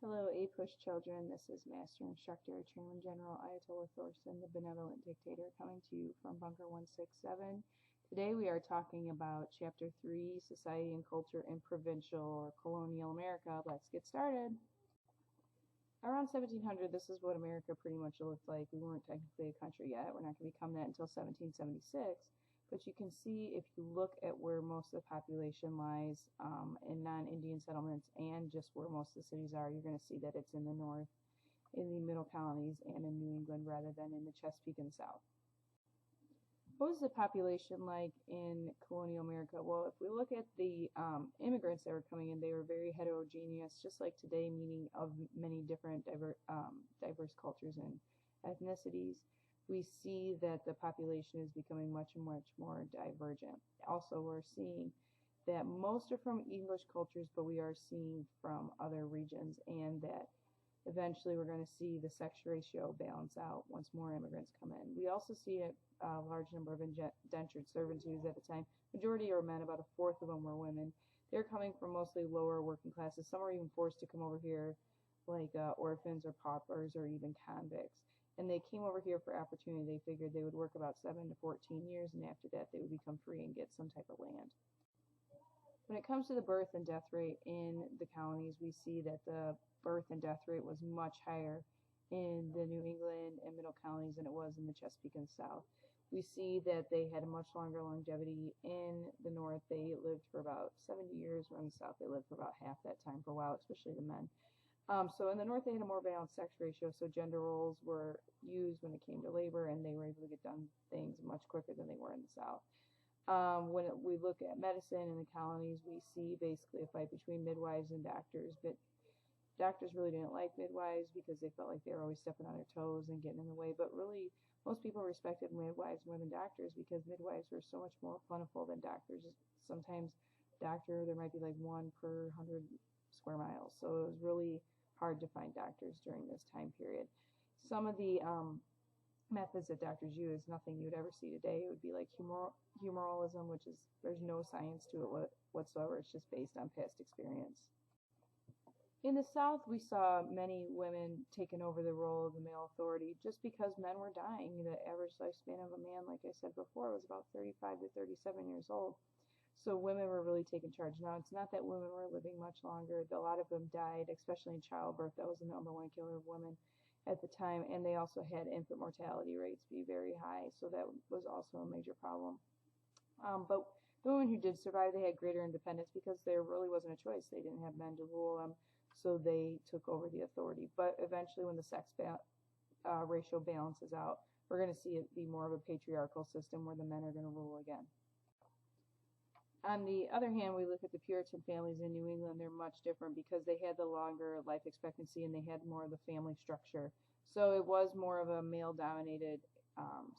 Hello, APUSH children. This is Master Instructor, Chairman General Ayatollah Thorson, the benevolent dictator, coming to you from Bunker 167. Today we are talking about Chapter 3, Society and Culture in Provincial or Colonial America. Let's get started. Around 1700, this is what America pretty much looked like. We weren't technically a country yet. We're not going to become that until 1776. But you can see if you look at where most of the population lies in non-Indian settlements and just where most of the cities are, you're going to see that it's in the north, in the middle colonies, and in New England rather than in the Chesapeake and the south. What was the population like in colonial America? Well, if we look at the immigrants that were coming in, they were very heterogeneous, just like today, meaning of many different diverse cultures and ethnicities. We see that the population is becoming much more divergent. Also, we're seeing that most are from English cultures, but we are seeing from other regions, and that eventually we're going to see the sex ratio balance out once more immigrants come in. We also see a large number of indentured servitudes at the time. Majority are men, about a fourth of them were women. They're coming from mostly lower working classes. Some are even forced to come over here like orphans or paupers or even convicts. And they came over here for opportunity. They figured they would work about 7 to 14 years, and after that they would become free and get some type of land. When it comes to the birth and death rate in the colonies, we see that the birth and death rate was much higher in the New England and middle colonies than it was in the Chesapeake and South. We see that they had a much longer longevity. In the north, they lived for about 70 years, where in the south they lived for about half that time for a while, especially the men. So in the north, they had a more balanced sex ratio, so gender roles were used when it came to labor, and they were able to get done things much quicker than they were in the south. When we look at medicine in the colonies, we see basically a fight between midwives and doctors, but doctors really didn't like midwives because they felt like they were always stepping on their toes and getting in the way, but really most people respected midwives more than doctors because midwives were so much more plentiful than doctors. Sometimes doctor, there might be like one per 100 square miles, so it was really hard to find doctors during this time period. Some of the methods that doctors use, nothing you would ever see today. It would be like humoralism, which is, there's no science to it whatsoever. It's just based on past experience. In the South, we saw many women taking over the role of the male authority just because men were dying. The average lifespan of a man, like I said before, was about 35 to 37 years old. So women were really taking charge. Now, it's not that women were living much longer. A lot of them died, especially in childbirth. That was the #1 killer of women at the time. And they also had infant mortality rates be very high. So that was also a major problem. But the women who did survive, they had greater independence because there really wasn't a choice. They didn't have men to rule them, so they took over the authority. But eventually, when the sex ratio balances out, we're going to see it be more of a patriarchal system where the men are going to rule again. On the other hand, we look at the Puritan families in New England. They're much different because they had the longer life expectancy and they had more of the family structure. So it was more of a male-dominated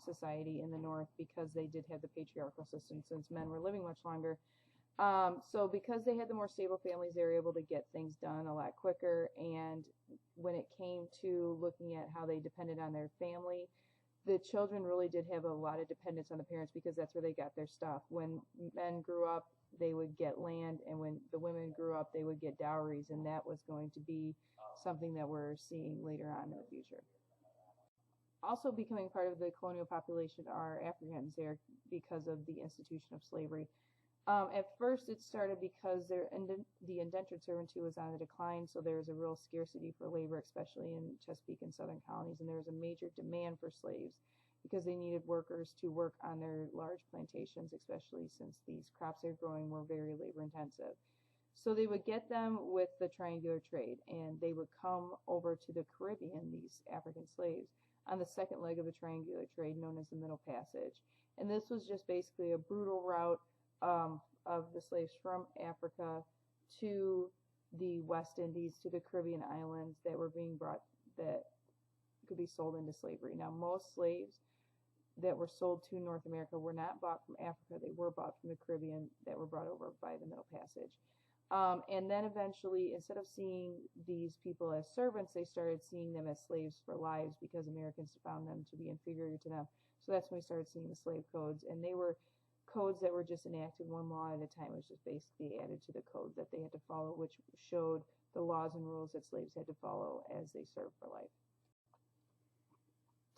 society in the north because they did have the patriarchal system since men were living much longer. So because they had the more stable families, they were able to get things done a lot quicker. And when it came to looking at how they depended on their family, the children really did have a lot of dependence on the parents because that's where they got their stuff. When men grew up, they would get land, and when the women grew up, they would get dowries, and that was going to be something that we're seeing later on in the future. Also becoming part of the colonial population are Africans there because of the institution of slavery. At first, it started because the indentured servitude was on the decline, so there was a real scarcity for labor, especially in Chesapeake and southern colonies, and there was a major demand for slaves because they needed workers to work on their large plantations, especially since these crops they're growing were very labor intensive. So they would get them with the triangular trade, and they would come over to the Caribbean, these African slaves, on the second leg of the triangular trade known as the Middle Passage. And this was just basically a brutal route of the slaves from Africa to the West Indies, to the Caribbean islands that were being brought, that could be sold into slavery. Now, most slaves that were sold to North America were not bought from Africa. They were bought from the Caribbean that were brought over by the Middle Passage. And then eventually, instead of seeing these people as servants, they started seeing them as slaves for lives because Americans found them to be inferior to them. So that's when we started seeing the slave codes, and they were codes that were just enacted one law at a time. It was just basically added to the code that they had to follow, which showed the laws and rules that slaves had to follow as they served for life.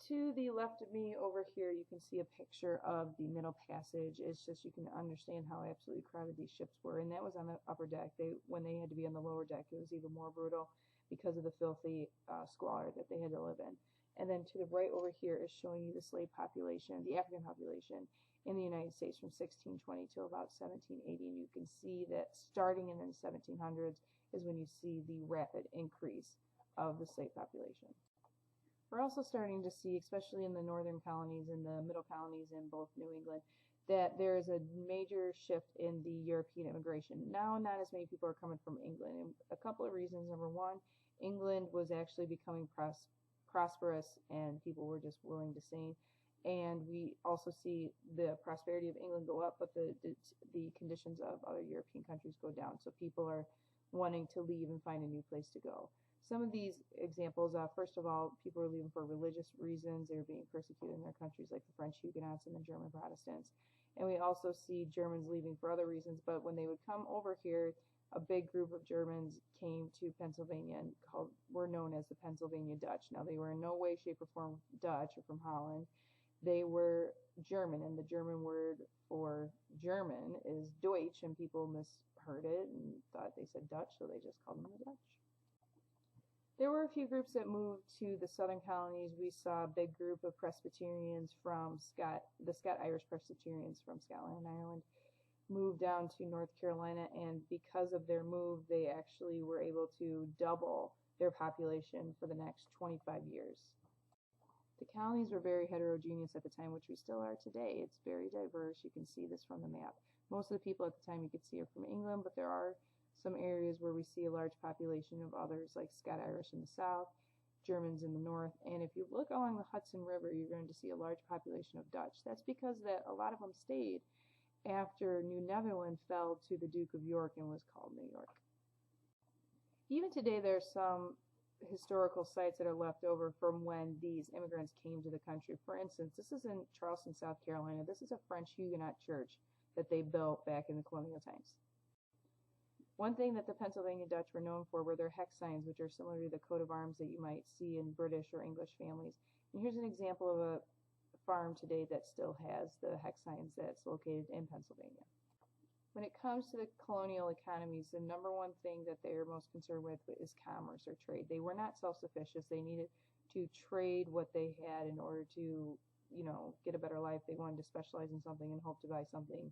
To the left of me over here, you can see a picture of the Middle Passage. It's just, you can understand how absolutely crowded these ships were, and that was on the upper deck. When they had to be on the lower deck, it was even more brutal because of the filthy squalor that they had to live in. And then to the right over here is showing you the slave population, the African population in the United States from 1620 to about 1780, and you can see that starting in the 1700s is when you see the rapid increase of the slave population. We're also starting to see, especially in the northern colonies and the middle colonies in both New England, that there is a major shift in the European immigration. Now, not as many people are coming from England, and a couple of reasons. Number one, England was actually becoming prosperous, and people were just willing to stay. And we also see the prosperity of England go up, but the conditions of other European countries go down. So people are wanting to leave and find a new place to go. Some of these examples, first of all, people were leaving for religious reasons. They were being persecuted in their countries, like the French Huguenots and the German Protestants. And we also see Germans leaving for other reasons, but when they would come over here, a big group of Germans came to Pennsylvania and were known as the Pennsylvania Dutch. Now, they were in no way, shape, or form Dutch or from Holland. They were German, and the German word for German is Deutsch, and people misheard it and thought they said Dutch, so they just called them the Dutch. There were a few groups that moved to the southern colonies. We saw a big group of Presbyterians from the Scott-Irish Presbyterians from Scotland and Ireland moved down to North Carolina, and because of their move, they actually were able to double their population for the next 25 years. The colonies were very heterogeneous at the time, which we still are today. It's very diverse. You can see this from the map. Most of the people at the time you could see are from England, but there are some areas where we see a large population of others, like Scott-Irish in the south, Germans in the north, and if you look along the Hudson River, you're going to see a large population of Dutch. That's because that a lot of them stayed after New Netherland fell to the Duke of York and was called New York. Even today, there's some historical sites that are left over from when these immigrants came to the country. For instance, this is in Charleston, South Carolina. This is a French Huguenot church that they built back in the colonial times. One thing that the Pennsylvania Dutch were known for were their Huk Signs, which are similar to the coat of arms that you might see in British or English families. And here's an example of a farm today that still has the Huk Signs that's located in Pennsylvania. When it comes to the colonial economies, the number one thing that they are most concerned with is commerce or trade. They were not self-sufficient. They needed to trade what they had in order to, get a better life. They wanted to specialize in something and hope to buy something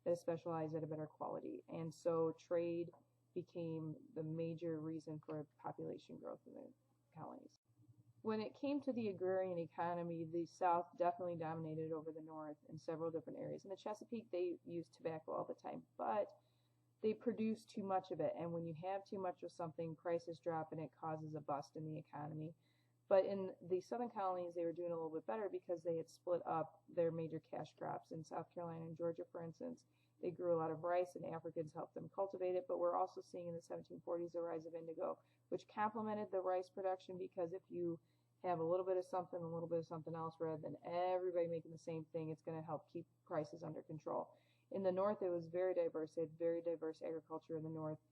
that is specialized at a better quality. And so trade became the major reason for population growth in the colonies. When it came to the agrarian economy, the South definitely dominated over the North in several different areas. In the Chesapeake, they used tobacco all the time, but they produced too much of it. And when you have too much of something, prices drop and it causes a bust in the economy. But in the southern colonies, they were doing a little bit better because they had split up their major cash crops. In South Carolina and Georgia, for instance, they grew a lot of rice, and Africans helped them cultivate it. But we're also seeing in the 1740s the rise of indigo, which complemented the rice production, because if you have a little bit of something, a little bit of something else, rather than everybody making the same thing, it's going to help keep prices under control. In the North, it was very diverse. They had very diverse agriculture in the North.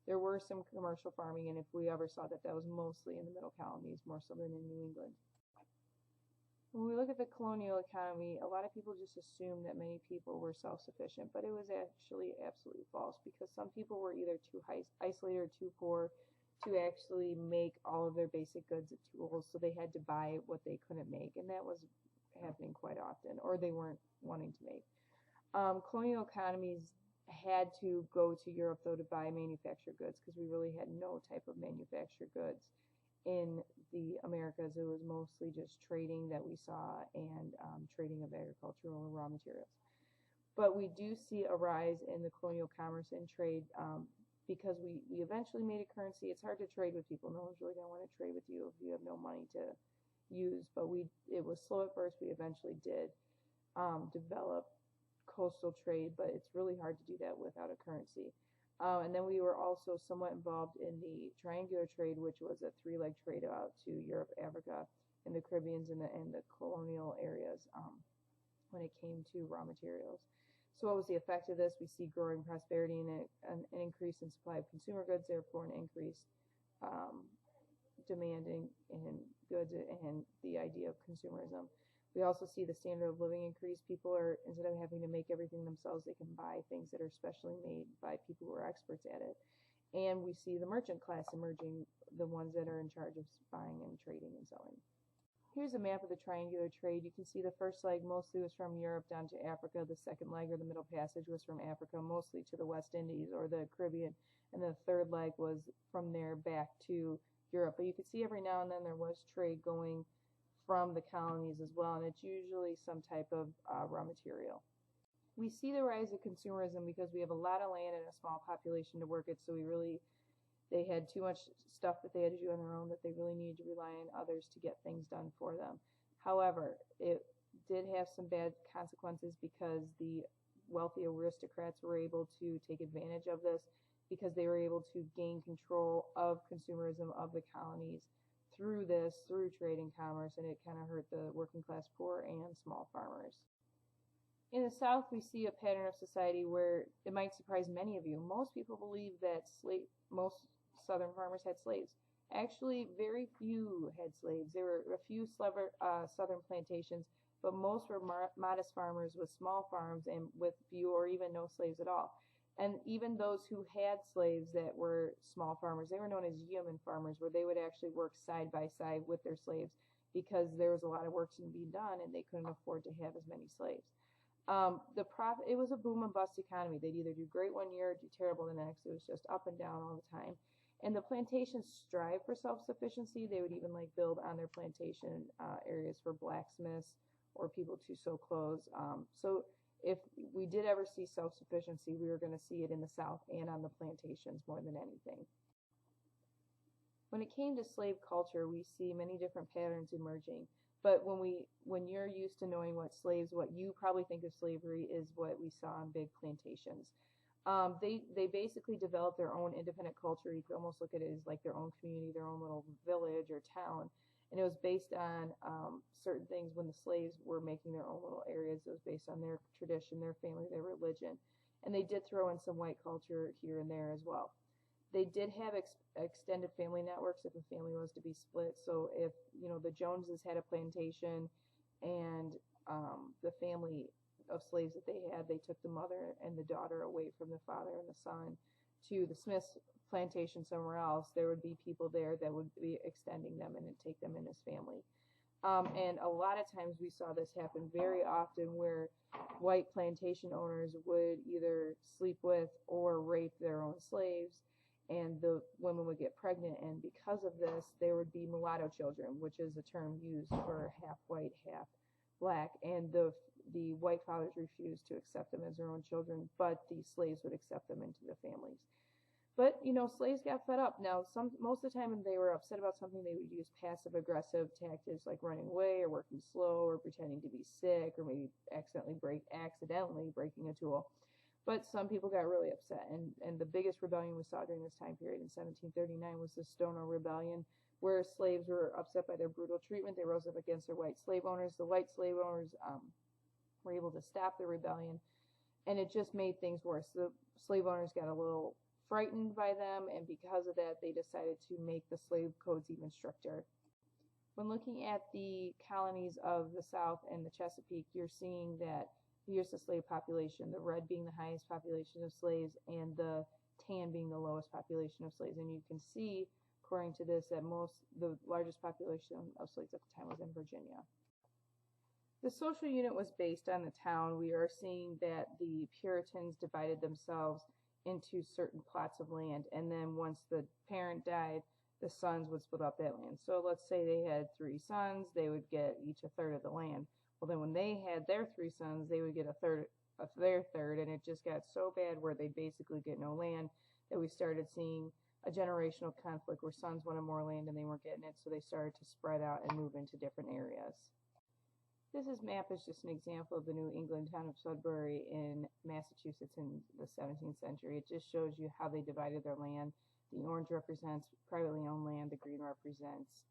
There were some commercial farming, and if we ever saw that, that was mostly in the middle colonies, more so than in New England. When we look at the colonial economy, a lot of people just assume that many people were self-sufficient, but it was actually absolutely false, because some people were either too isolated or too poor to actually make all of their basic goods and tools, so they had to buy what they couldn't make, and that was happening quite often, or they weren't wanting to make. Colonial economies had to go to Europe, though, to buy manufactured goods, because we really had no type of manufactured goods in the Americas. It was mostly just trading that we saw, and trading of agricultural and raw materials. But we do see a rise in the colonial commerce and trade, because we eventually made a currency. It's hard to trade with people. No one's really going to want to trade with you if you have no money to use. But it was slow at first. We eventually did develop coastal trade, but it's really hard to do that without a currency. And then we were also somewhat involved in the triangular trade, which was a three-leg trade out to Europe, Africa, and the Caribbeans and the colonial areas when it came to raw materials. So what was the effect of this? We see growing prosperity and an increase in supply of consumer goods, therefore an increased demanding in goods and the idea of consumerism. We also see the standard of living increase. People are, instead of having to make everything themselves, they can buy things that are specially made by people who are experts at it. And we see the merchant class emerging, the ones that are in charge of buying and trading and selling. Here's a map of the triangular trade. You can see the first leg mostly was from Europe down to Africa. The second leg, or the middle passage, was from Africa mostly to the West Indies or the Caribbean. And the third leg was from there back to Europe. But you could see every now and then there was trade going from the colonies as well, and it's usually some type of raw material. We see the rise of consumerism because we have a lot of land and a small population to work it, so they had too much stuff that they had to do on their own that they really needed to rely on others to get things done for them. However, it did have some bad consequences because the wealthy aristocrats were able to take advantage of this because they were able to gain control of consumerism of the colonies through trade and commerce, and it kind of hurt the working class poor and small farmers. In the South, we see a pattern of society where it might surprise many of you. Most people believe that most Southern farmers had slaves. Actually, very few had slaves. There were a few Southern plantations, but most were modest farmers with small farms and with few or even no slaves at all. And even those who had slaves that were small farmers, they were known as yeoman farmers, where they would actually work side by side with their slaves because there was a lot of work to be done and they couldn't afford to have as many slaves. It was a boom and bust economy. They'd either do great one year or do terrible the next. It was just up and down all the time. And the plantations strive for self-sufficiency. They would even build on their plantation areas for blacksmiths or people to sew clothes. So if we did ever see self-sufficiency, we were going to see it in the South and on the plantations more than anything. When it came to slave culture, we see many different patterns emerging. But when you're used to knowing what you probably think of slavery is what we saw on big plantations. They basically developed their own independent culture. You could almost look at it as like their own community, their own little village or town. And it was based on certain things. When the slaves were making their own little areas, it was based on their tradition, their family, their religion. And they did throw in some white culture here and there as well. They did have extended family networks if a family was to be split. So if the Joneses had a plantation and the family of slaves that they had, they took the mother and the daughter away from the father and the son to the Smith's plantation somewhere else, there would be people there that would be extending them and take them in as family. And a lot of times we saw this happen very often where white plantation owners would either sleep with or rape their own slaves, and the women would get pregnant, and because of this there would be mulatto children, which is a term used for half white, half black, and the white fathers refused to accept them as their own children, but the slaves would accept them into their families. But, slaves got fed up. Now, most of the time when they were upset about something, they would use passive-aggressive tactics like running away or working slow or pretending to be sick or maybe accidentally breaking a tool. But some people got really upset, and the biggest rebellion we saw during this time period in 1739 was the Stono Rebellion, where slaves were upset by their brutal treatment. They rose up against their white slave owners. The white slave owners were able to stop the rebellion, and it just made things worse. The slave owners got a little frightened by them, and because of that they decided to make the slave codes even stricter. When looking at the colonies of the South and the Chesapeake, you're seeing that here's the slave population, the red being the highest population of slaves and the tan being the lowest population of slaves. And you can see, according to this, that the largest population of slaves at the time was in Virginia. The social unit was based on the town. We are seeing that the Puritans divided themselves into certain plots of land, and then once the parent died, the sons would split up that land. So let's say they had 3 sons, they would get each a third of the land. Well, then when they had their 3 sons, they would get a third of their third, and it just got so bad where they basically get no land that we started seeing a generational conflict where sons wanted more land and they weren't getting it, so they started to spread out and move into different areas. This map is just an example of the New England town of Sudbury in Massachusetts in the 17th century. It just shows you how they divided their land. The orange represents privately owned land. The green represents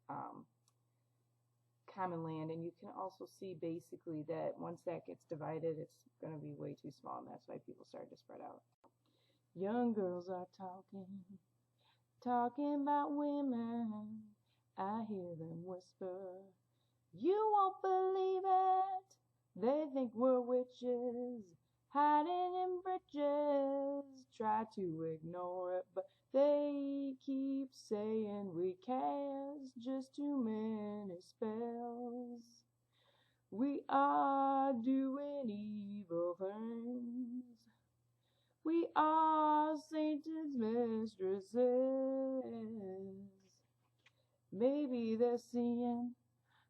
common land, and you can also see basically that once that gets divided, it's going to be way too small, and that's why people started to spread out. Young girls are talking about women. I hear them whisper, you won't believe it. They think we're witches, hiding in bridges. Try to ignore it, but they keep saying we cast just too many spells. We are doing evil things. We are Satan's mistresses. Maybe they're seeing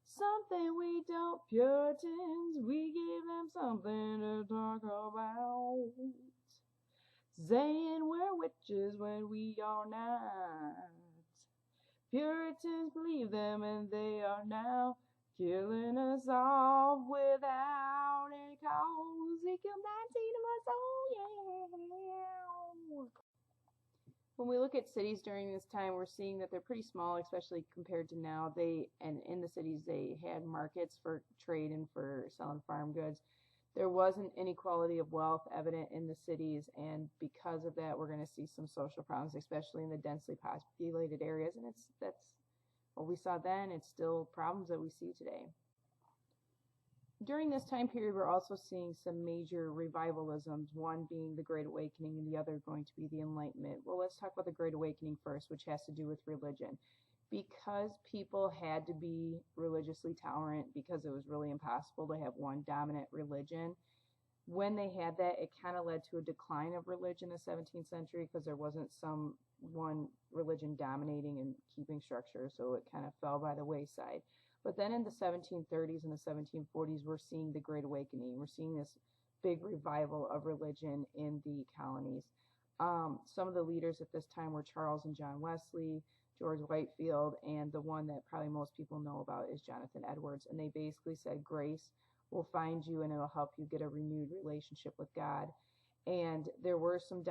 something we don't. Puritans, we give them something to talk about. Saying we're witches when we are not. Puritans believe them, and they are now killing us off without any cause. They killed 19 of us, oh yeah. When we look at cities during this time, we're seeing that they're pretty small, especially compared to now. And in the cities, they had markets for trade and for selling farm goods. There wasn't inequality of wealth evident in the cities, and because of that, we're going to see some social problems, especially in the densely populated areas. And that's what we saw then. It's still problems that we see today. During this time period, we're also seeing some major revivalisms, one being the Great Awakening and the other going to be the Enlightenment. Well, let's talk about the Great Awakening first, which has to do with religion. Because people had to be religiously tolerant, because it was really impossible to have one dominant religion, when they had that, it kind of led to a decline of religion in the 17th century because there wasn't some one religion dominating and keeping structure, so it kind of fell by the wayside. But then in the 1730s and the 1740s, we're seeing the Great Awakening. We're seeing this big revival of religion in the colonies. Some of the leaders at this time were Charles and John Wesley, George Whitefield, and the one that probably most people know about is Jonathan Edwards. And they basically said grace will find you and it'll help you get a renewed relationship with God. And there were some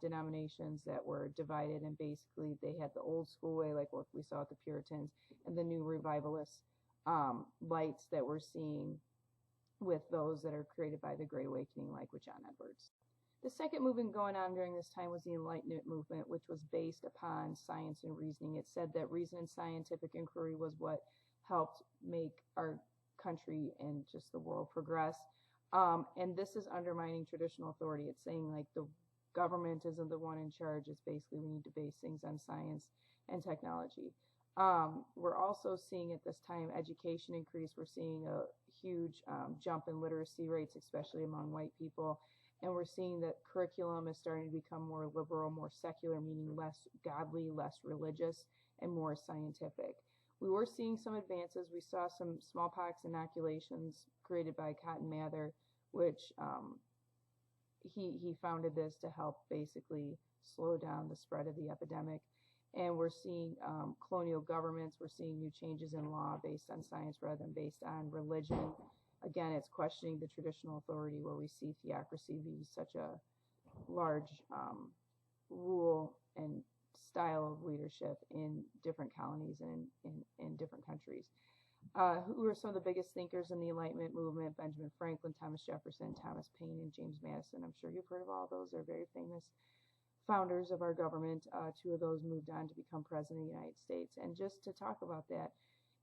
denominations that were divided, and basically they had the old school way, like what we saw with the Puritans, and the new revivalist lights that we're seeing with those that are created by the Great Awakening, like with John Edwards. The second movement going on during this time was the Enlightenment movement, which was based upon science and reasoning. It said that reason and scientific inquiry was what helped make our country and just the world progress. And this is undermining traditional authority. It's saying like the government isn't the one in charge. It's basically we need to base things on science and technology. We're also seeing at this time education increase. We're seeing a huge jump in literacy rates, especially among white people. And we're seeing that curriculum is starting to become more liberal, more secular, meaning less godly, less religious, and more scientific. We were seeing some advances. We saw some smallpox inoculations created by Cotton Mather, which he founded this to help basically slow down the spread of the epidemic. And we're seeing colonial governments. We're seeing new changes in law based on science rather than based on religion. Again, it's questioning the traditional authority where we see theocracy be such a large rule and style of leadership in different colonies and in different countries. Who are some of the biggest thinkers in the Enlightenment movement? Benjamin Franklin, Thomas Jefferson, Thomas Paine, and James Madison. I'm sure you've heard of all those. They're very famous founders of our government. Two of those moved on to become president of the United States. And just to talk about that,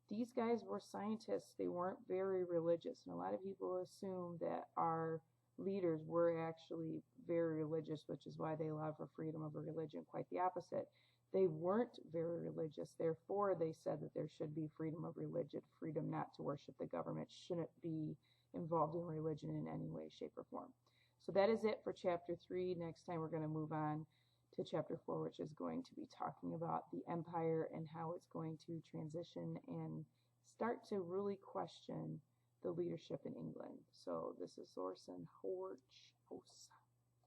these guys were scientists. They weren't very religious. And a lot of people assume that our leaders were actually very religious, which is why they allowed for freedom of a religion. Quite the opposite. They weren't very religious. Therefore, they said that there should be freedom of religion, freedom not to worship the government, shouldn't be involved in religion in any way, shape, or form. So that is it for Chapter 3. Next time, we're going to move on to Chapter 4, which is going to be talking about the empire and how it's going to transition and start to really question the leadership in England. So this is Thorson, Horch, Hosa.